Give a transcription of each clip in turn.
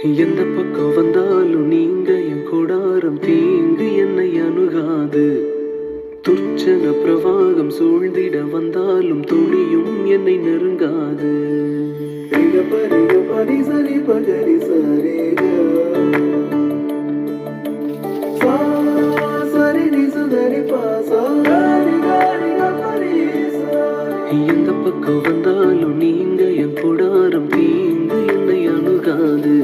எந்த பக்கம் வந்தாலும் நீங்க என் கொடாரம் தீங்கு என்னை அணுகாது. துர்ச்சன பிரவாகம் சூழ்ந்திட வந்தாலும் துளியும் என்னை நெருங்காது. எந்த பக்கம் வந்தாலும் நீங்க என் கொடாரம் தீங்கு என்னை அணுகாது.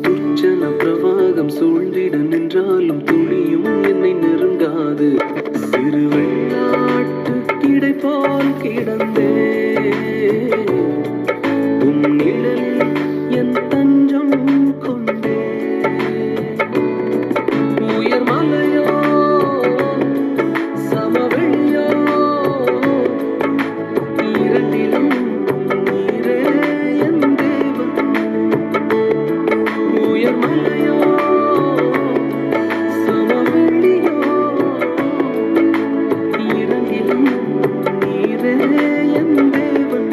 துர்ச்சன பிரவாகம் சூழ்ந்திட நின்றாலும் துளியும் என்னை நெருங்காது. சிறு வெள்ளாட்டு கிடை போல் கிடந்தே உன் நிழல் என் தஞ்சம் கொண்டே. உயர் மலையோ சமவெளியோ இரண்டிலும் நீரே என் தேவன். உயர் மலையோ சமவெளியோ இரண்டிலும் நீரே என் தேவன்.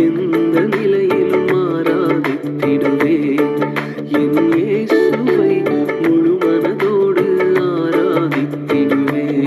எந்த நிலையிலும் ஆராதித்திடுவேன் என் இயேசுவை முழு மனதோடு ஆராதித்திடுவேன்.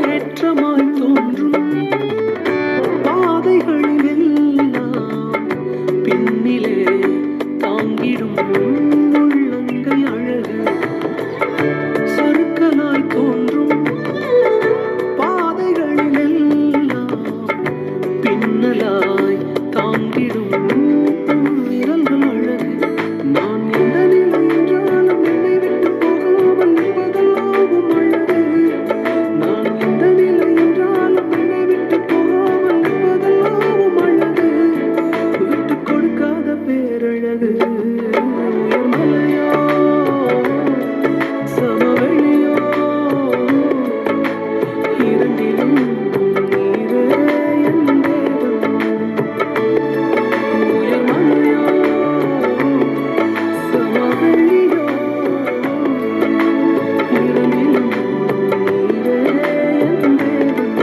ஏற்றமாய் தோன்றும் பாதைகளிலெல்லாம் பின்னிலே தாங்கிடும் உள்ளங்கை அழகு. சறுக்கலாய் தோன்றும் பாதைகளிலெல்லாம் பின்னலாய் தாங்கிடும் விரல்கள் அழகு. நான் எந்த நிலை என்றாலும் என்னை விட்டு போகாமல் நிற்பதெல்லாம் அழகு. நான் எந்த நிலை என்றாலும் என்னை விட்டு போகாமல் நிற்பதெல்லாம் அழகு. விட்டு கொடுக்காத பேரழகு. உயர் மலையோ சமவெளியோ இரண்டிலும் நீரே என் தேவன். உயர் மலையோ சமவெளியோ இரண்டிலும் நீரே என் தேவன்.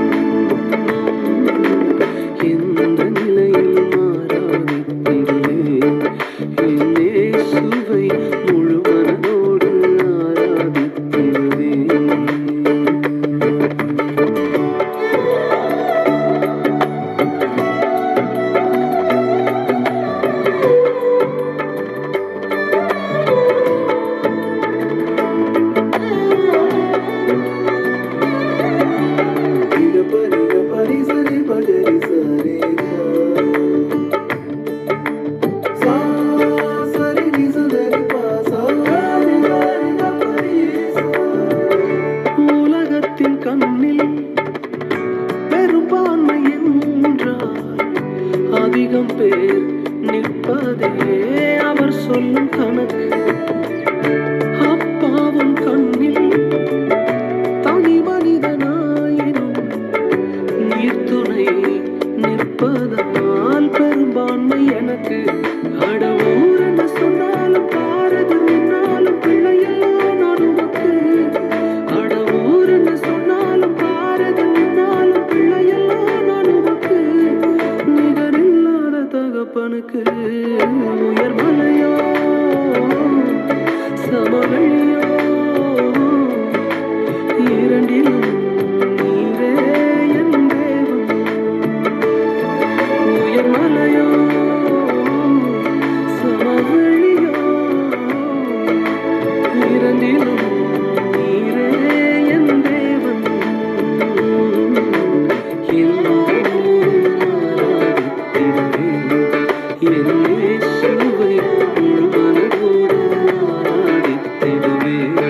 எந்த நிலையிலும் ஆராதித்திடுவேன் என் இயேசுவை முழு மனதோடு ஆராதித்திடுவேன். உலகத்தின் கண்ணில் பெரும்பான்மை என்றால் அதிகம் பேர் நிற்பதே அவர் சொல்லும் கணக்கு. அப்பாவும் கண்ணில் தனி மனிதனாயினும் நீர்த்துணை நிற்பதால் பெரும்பான்மை எனக்கு. அடவூர் என்று சொன்னாலும் பாரதி நின்னாலும் பிள்ளையெல்லாம் நான் உமக்கு. அடவூர் என்று சொன்னாலும் பாரதி நின்னாலும் பிள்ளையெல்லாம் நான் உமக்கு. நிகரில்லாத தகப்பனுக்கு. உயர் மலையோ சமவெளியோ இரண்டிலும் நீரே என் தேவன். உயர் மலையோ சமவெளியோ இரண்டிலும் நீரே என் தேவன். என் இயேசுவை முழு மனதோடு ஆராதித்திடுவேன்.